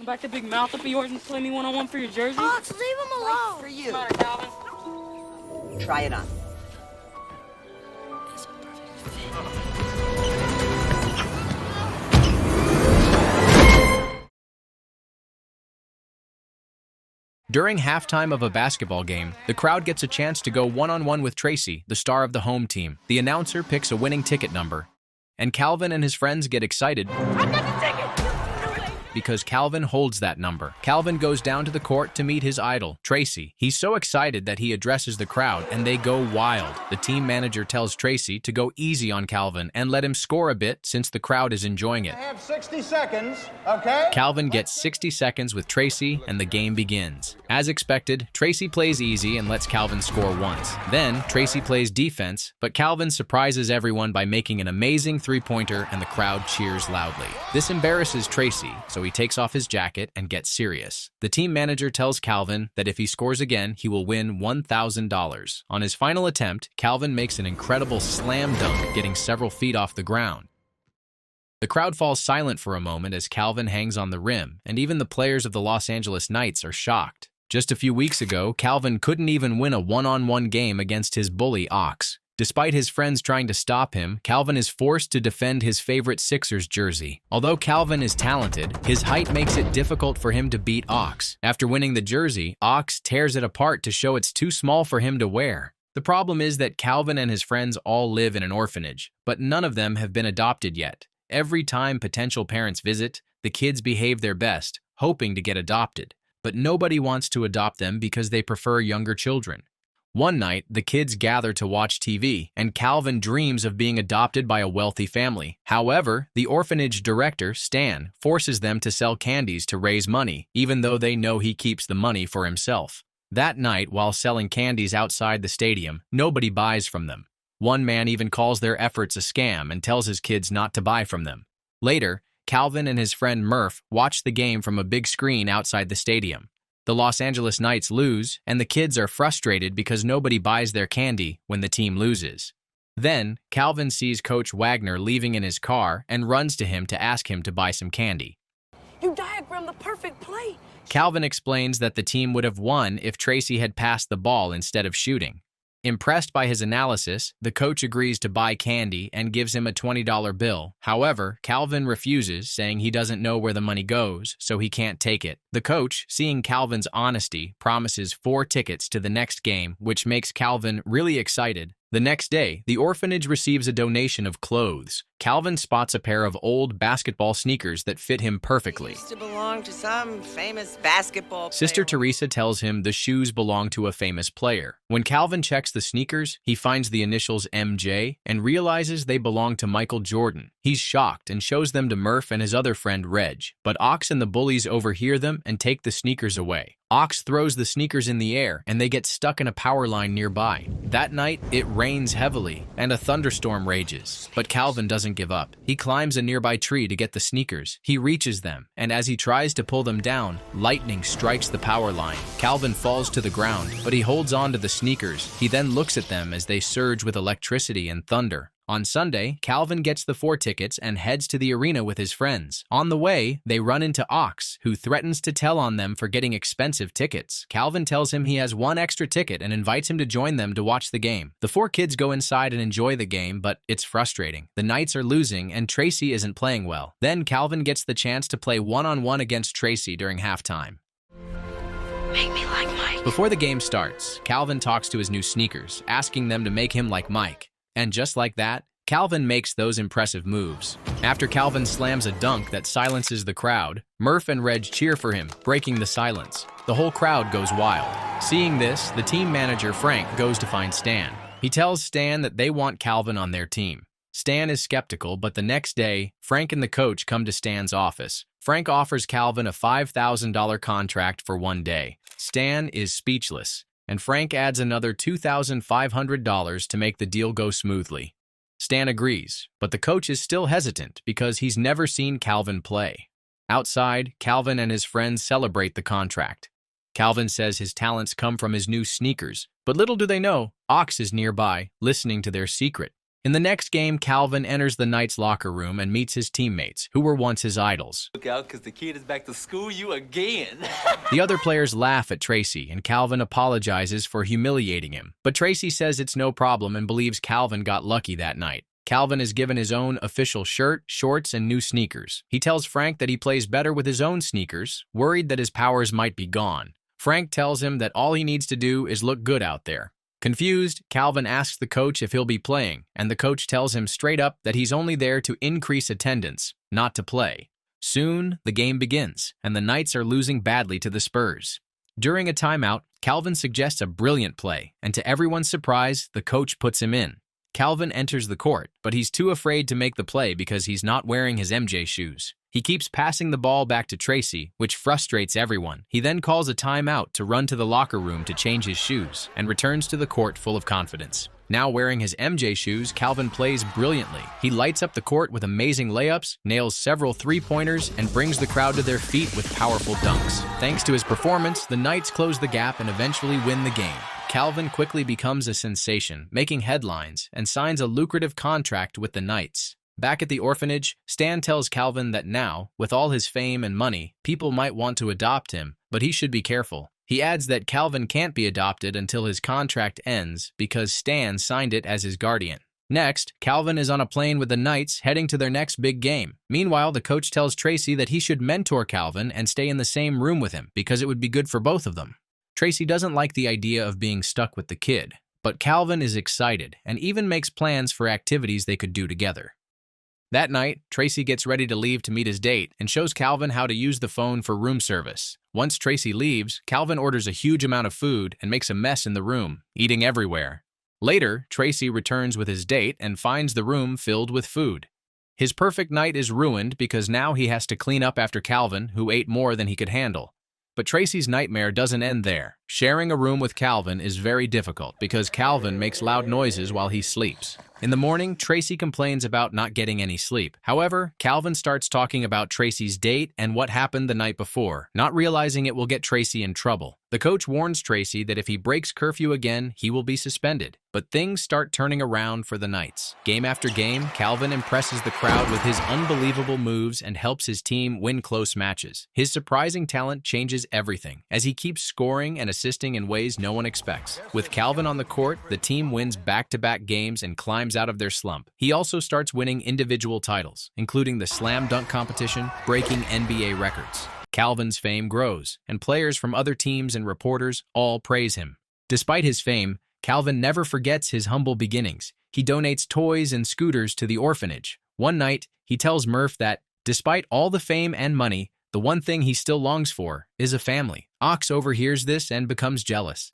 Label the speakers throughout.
Speaker 1: back the big mouth up of yours and play me one-on-one for your jersey?
Speaker 2: Ox, leave him alone.
Speaker 3: For you.
Speaker 1: What's the matter, Calvin?
Speaker 3: Try it on.
Speaker 4: During halftime of a basketball game, the crowd gets a chance to go one-on-one with Tracy, the star of the home team. The announcer picks a winning ticket number, and Calvin and his friends get excited because Calvin holds that number. Calvin goes down to the court to meet his idol, Tracy. He's so excited that he addresses the crowd, and they go wild. The team manager tells Tracy to go easy on Calvin and let him score a bit since the crowd is enjoying it.
Speaker 5: I have 60 seconds, okay?
Speaker 4: Calvin gets 60 seconds with Tracy, and the game begins. As expected, Tracy plays easy and lets Calvin score once. Then, Tracy plays defense, but Calvin surprises everyone by making an amazing three-pointer, and the crowd cheers loudly. This embarrasses Tracy, so he takes off his jacket and gets serious. The team manager tells Calvin that if he scores again, he will win $1,000. On his final attempt, Calvin makes an incredible slam dunk, getting several feet off the ground. The crowd falls silent for a moment as Calvin hangs on the rim, and even the players of the Los Angeles Knights are shocked. Just a few weeks ago, Calvin couldn't even win a one-on-one game against his bully, Ox. Despite his friends trying to stop him, Calvin is forced to defend his favorite Sixers jersey. Although Calvin is talented, his height makes it difficult for him to beat Ox. After winning the jersey, Ox tears it apart to show it's too small for him to wear. The problem is that Calvin and his friends all live in an orphanage, but none of them have been adopted yet. Every time potential parents visit, the kids behave their best, hoping to get adopted. But nobody wants to adopt them because they prefer younger children. One night, the kids gather to watch TV, and Calvin dreams of being adopted by a wealthy family. However, the orphanage director, Stan, forces them to sell candies to raise money, even though they know he keeps the money for himself. That night, while selling candies outside the stadium, nobody buys from them. One man even calls their efforts a scam and tells his kids not to buy from them. Later, Calvin and his friend Murph watch the game from a big screen outside the stadium. The Los Angeles Knights lose, and the kids are frustrated because nobody buys their candy when the team loses. Then, Calvin sees Coach Wagner leaving in his car and runs to him to ask him to buy some candy.
Speaker 2: You diagrammed the perfect play.
Speaker 4: Calvin explains that the team would have won if Tracy had passed the ball instead of shooting. Impressed by his analysis, the coach agrees to buy candy and gives him a $20 bill. However, Calvin refuses, saying he doesn't know where the money goes, so he can't take it. The coach, seeing Calvin's honesty, promises 4 tickets to the next game, which makes Calvin really excited. The next day, the orphanage receives a donation of clothes. Calvin spots a pair of old basketball sneakers that fit him perfectly.
Speaker 3: Used to belong to some famous basketball player.
Speaker 4: Sister Teresa tells him the shoes belong to a famous player. When Calvin checks the sneakers, he finds the initials MJ and realizes they belong to Michael Jordan. He's shocked and shows them to Murph and his other friend Reg, but Ox and the bullies overhear them and take the sneakers away. Ox throws the sneakers in the air, and they get stuck in a power line nearby. That night, it rains heavily, and a thunderstorm rages. But Calvin doesn't give up. He climbs a nearby tree to get the sneakers. He reaches them, and as he tries to pull them down, lightning strikes the power line. Calvin falls to the ground, but he holds on to the sneakers. He then looks at them as they surge with electricity and thunder. On Sunday, Calvin gets the 4 tickets and heads to the arena with his friends. On the way, they run into Ox, who threatens to tell on them for getting expensive tickets. Calvin tells him he has 1 extra ticket and invites him to join them to watch the game. The 4 kids go inside and enjoy the game, but it's frustrating. The Knights are losing, and Tracy isn't playing well. Then Calvin gets the chance to play one-on-one against Tracy during halftime.
Speaker 2: Make me like Mike.
Speaker 4: Before the game starts, Calvin talks to his new sneakers, asking them to make him like Mike. And just like that, Calvin makes those impressive moves. After Calvin slams a dunk that silences the crowd, Murph and Reg cheer for him, breaking the silence. The whole crowd goes wild. Seeing this, the team manager, Frank, goes to find Stan. He tells Stan that they want Calvin on their team. Stan is skeptical, but the next day, Frank and the coach come to Stan's office. Frank offers Calvin a $5,000 contract for 1 day. Stan is speechless, and Frank adds another $2,500 to make the deal go smoothly. Stan agrees, but the coach is still hesitant because he's never seen Calvin play. Outside, Calvin and his friends celebrate the contract. Calvin says his talents come from his new sneakers, but little do they know, Ox is nearby, listening to their secret. In the next game, Calvin enters the Knights' locker room and meets his teammates, who were once his idols.
Speaker 6: Look out, because the kid is back to school you again.
Speaker 4: The other players laugh at Tracy, and Calvin apologizes for humiliating him. But Tracy says it's no problem and believes Calvin got lucky that night. Calvin is given his own official shirt, shorts, and new sneakers. He tells Frank that he plays better with his own sneakers, worried that his powers might be gone. Frank tells him that all he needs to do is look good out there. Confused, Calvin asks the coach if he'll be playing, and the coach tells him straight up that he's only there to increase attendance, not to play. Soon, the game begins, and the Knights are losing badly to the Spurs. During a timeout, Calvin suggests a brilliant play, and to everyone's surprise, the coach puts him in. Calvin enters the court, but he's too afraid to make the play because he's not wearing his MJ shoes. He keeps passing the ball back to Tracy, which frustrates everyone. He then calls a timeout to run to the locker room to change his shoes and returns to the court full of confidence. Now wearing his MJ shoes, Calvin plays brilliantly. He lights up the court with amazing layups, nails several three-pointers, and brings the crowd to their feet with powerful dunks. Thanks to his performance, the Knights close the gap and eventually win the game. Calvin quickly becomes a sensation, making headlines, and signs a lucrative contract with the Knights. Back at the orphanage, Stan tells Calvin that now, with all his fame and money, people might want to adopt him, but he should be careful. He adds that Calvin can't be adopted until his contract ends because Stan signed it as his guardian. Next, Calvin is on a plane with the Knights heading to their next big game. Meanwhile, the coach tells Tracy that he should mentor Calvin and stay in the same room with him because it would be good for both of them. Tracy doesn't like the idea of being stuck with the kid, but Calvin is excited and even makes plans for activities they could do together. That night, Tracy gets ready to leave to meet his date and shows Calvin how to use the phone for room service. Once Tracy leaves, Calvin orders a huge amount of food and makes a mess in the room, eating everywhere. Later, Tracy returns with his date and finds the room filled with food. His perfect night is ruined because now he has to clean up after Calvin, who ate more than he could handle. But Tracy's nightmare doesn't end there. Sharing a room with Calvin is very difficult because Calvin makes loud noises while he sleeps. In the morning, Tracy complains about not getting any sleep. However, Calvin starts talking about Tracy's date and what happened the night before, not realizing it will get Tracy in trouble. The coach warns Tracy that if he breaks curfew again, he will be suspended. But things start turning around for the Knights. Game after game, Calvin impresses the crowd with his unbelievable moves and helps his team win close matches. His surprising talent changes everything, as he keeps scoring and assisting in ways no one expects. With Calvin on the court, the team wins back-to-back games and climbs out of their slump. He also starts winning individual titles, including the slam dunk competition, breaking NBA records. Calvin's fame grows, and players from other teams and reporters all praise him. Despite his fame, Calvin never forgets his humble beginnings. He donates toys and scooters to the orphanage. One night, he tells Murph that, despite all the fame and money, the one thing he still longs for is a family. Ox overhears this and becomes jealous.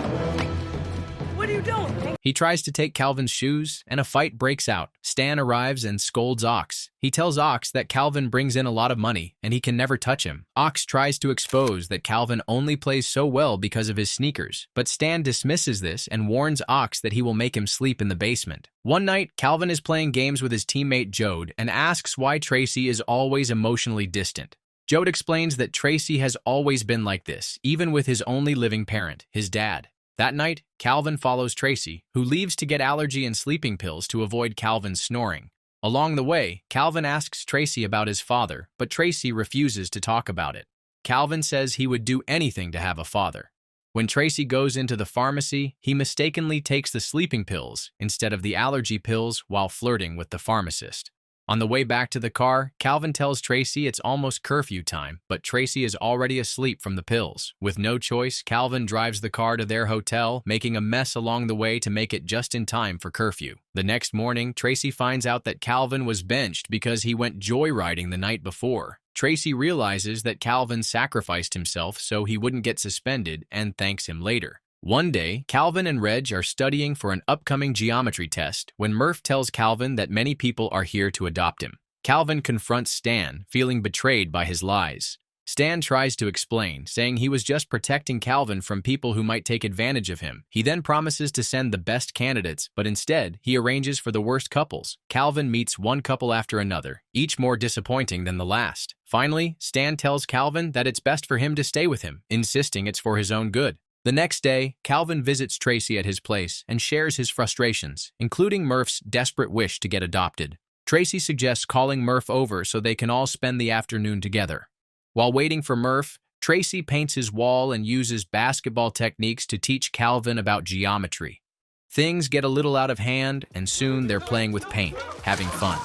Speaker 2: What are you doing?
Speaker 4: He tries to take Calvin's shoes, and a fight breaks out. Stan arrives and scolds Ox. He tells Ox that Calvin brings in a lot of money, and he can never touch him. Ox tries to expose that Calvin only plays so well because of his sneakers, but Stan dismisses this and warns Ox that he will make him sleep in the basement. One night, Calvin is playing games with his teammate Jode and asks why Tracy is always emotionally distant. Jode explains that Tracy has always been like this, even with his only living parent, his dad. That night, Calvin follows Tracy, who leaves to get allergy and sleeping pills to avoid Calvin's snoring. Along the way, Calvin asks Tracy about his father, but Tracy refuses to talk about it. Calvin says he would do anything to have a father. When Tracy goes into the pharmacy, he mistakenly takes the sleeping pills instead of the allergy pills while flirting with the pharmacist. On the way back to the car, Calvin tells Tracy it's almost curfew time, but Tracy is already asleep from the pills. With no choice, Calvin drives the car to their hotel, making a mess along the way to make it just in time for curfew. The next morning, Tracy finds out that Calvin was benched because he went joyriding the night before. Tracy realizes that Calvin sacrificed himself so he wouldn't get suspended and thanks him later. One day, Calvin and Reg are studying for an upcoming geometry test when Murph tells Calvin that many people are here to adopt him. Calvin confronts Stan, feeling betrayed by his lies. Stan tries to explain, saying he was just protecting Calvin from people who might take advantage of him. He then promises to send the best candidates, but instead, he arranges for the worst couples. Calvin meets one couple after another, each more disappointing than the last. Finally, Stan tells Calvin that it's best for him to stay with him, insisting it's for his own good. The next day, Calvin visits Tracy at his place and shares his frustrations, including Murph's desperate wish to get adopted. Tracy suggests calling Murph over so they can all spend the afternoon together. While waiting for Murph, Tracy paints his wall and uses basketball techniques to teach Calvin about geometry. Things get a little out of hand, and soon they're playing with paint, having fun.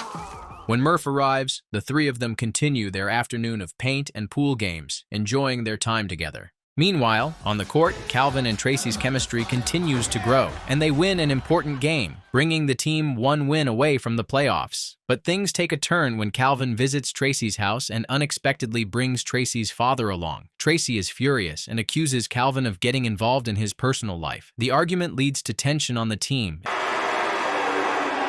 Speaker 4: When Murph arrives, the three of them continue their afternoon of paint and pool games, enjoying their time together. Meanwhile, on the court, Calvin and Tracy's chemistry continues to grow, and they win an important game, bringing the team one win away from the playoffs. But things take a turn when Calvin visits Tracy's house and unexpectedly brings Tracy's father along. Tracy is furious and accuses Calvin of getting involved in his personal life. The argument leads to tension on the team.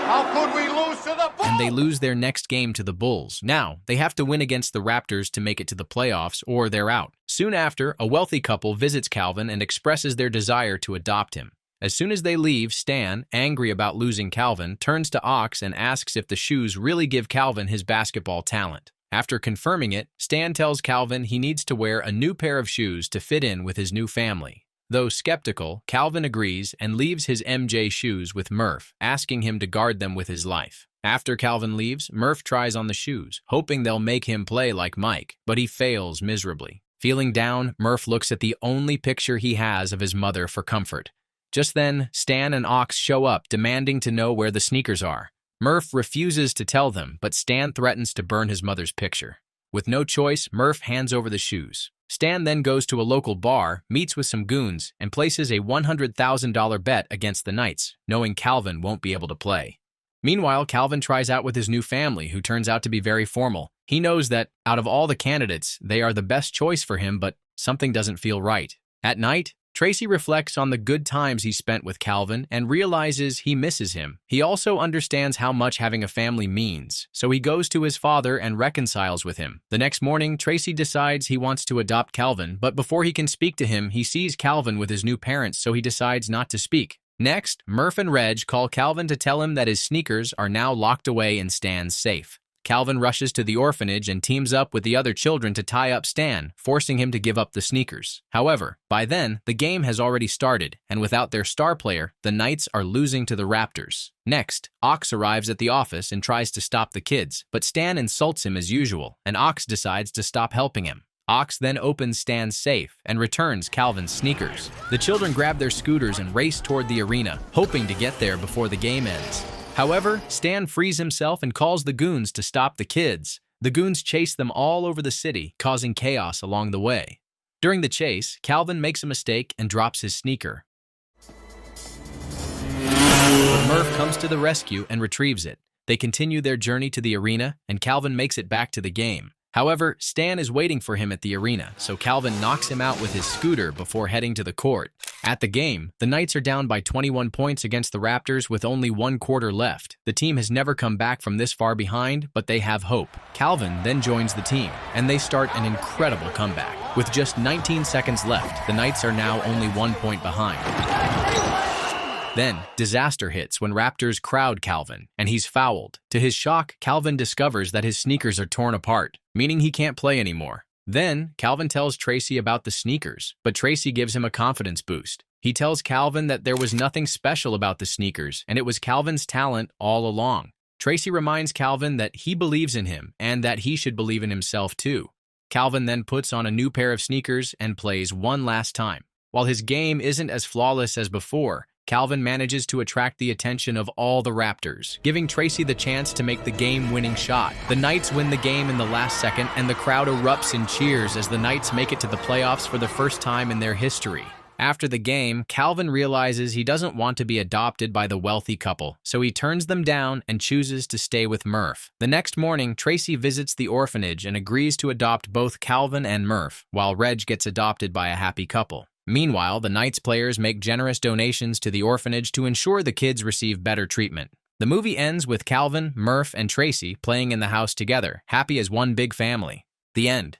Speaker 5: How could we lose to the Bulls?
Speaker 4: And they lose their next game to the Bulls. Now, they have to win against the Raptors to make it to the playoffs, or they're out. Soon after, a wealthy couple visits Calvin and expresses their desire to adopt him. As soon as they leave, Stan, angry about losing Calvin, turns to Ox and asks if the shoes really give Calvin his basketball talent. After confirming it, Stan tells Calvin he needs to wear a new pair of shoes to fit in with his new family. Though skeptical, Calvin agrees and leaves his MJ shoes with Murph, asking him to guard them with his life. After Calvin leaves, Murph tries on the shoes, hoping they'll make him play like Mike, but he fails miserably. Feeling down, Murph looks at the only picture he has of his mother for comfort. Just then, Stan and Ox show up, demanding to know where the sneakers are. Murph refuses to tell them, but Stan threatens to burn his mother's picture. With no choice, Murph hands over the shoes. Stan then goes to a local bar, meets with some goons, and places a $100,000 bet against the Knights, knowing Calvin won't be able to play. Meanwhile, Calvin tries out with his new family, who turns out to be very formal. He knows that, out of all the candidates, they are the best choice for him, but something doesn't feel right. At night, Tracy reflects on the good times he spent with Calvin and realizes he misses him. He also understands how much having a family means, so he goes to his father and reconciles with him. The next morning, Tracy decides he wants to adopt Calvin, but before he can speak to him, he sees Calvin with his new parents, so he decides not to speak. Next, Murph and Reg call Calvin to tell him that his sneakers are now locked away in Stan's safe. Calvin rushes to the orphanage and teams up with the other children to tie up Stan, forcing him to give up the sneakers. However, by then, the game has already started, and without their star player, the Knights are losing to the Raptors. Next, Ox arrives at the office and tries to stop the kids, but Stan insults him as usual, and Ox decides to stop helping him. Ox then opens Stan's safe and returns Calvin's sneakers. The children grab their scooters and race toward the arena, hoping to get there before the game ends. However, Stan frees himself and calls the goons to stop the kids. The goons chase them all over the city, causing chaos along the way. During the chase, Calvin makes a mistake and drops his sneaker. But Murph comes to the rescue and retrieves it. They continue their journey to the arena, and Calvin makes it back to the game. However, Stan is waiting for him at the arena, so Calvin knocks him out with his scooter before heading to the court. At the game, the Knights are down by 21 points against the Raptors with only 1 quarter left. The team has never come back from this far behind, but they have hope. Calvin then joins the team, and they start an incredible comeback. With just 19 seconds left, the Knights are now only 1 point behind. Then, disaster hits when Raptors crowd Calvin, and he's fouled. To his shock, Calvin discovers that his sneakers are torn apart, meaning he can't play anymore. Then, Calvin tells Tracy about the sneakers, but Tracy gives him a confidence boost. He tells Calvin that there was nothing special about the sneakers, and it was Calvin's talent all along. Tracy reminds Calvin that he believes in him, and that he should believe in himself too. Calvin then puts on a new pair of sneakers and plays one last time. While his game isn't as flawless as before, Calvin manages to attract the attention of all the Raptors, giving Tracy the chance to make the game-winning shot. The Knights win the game in the last second, and the crowd erupts in cheers as the Knights make it to the playoffs for the first time in their history. After the game, Calvin realizes he doesn't want to be adopted by the wealthy couple, so he turns them down and chooses to stay with Murph. The next morning, Tracy visits the orphanage and agrees to adopt both Calvin and Murph, while Reg gets adopted by a happy couple. Meanwhile, the Knights players make generous donations to the orphanage to ensure the kids receive better treatment. The movie ends with Calvin, Murph, and Tracy playing in the house together, happy as one big family. The end.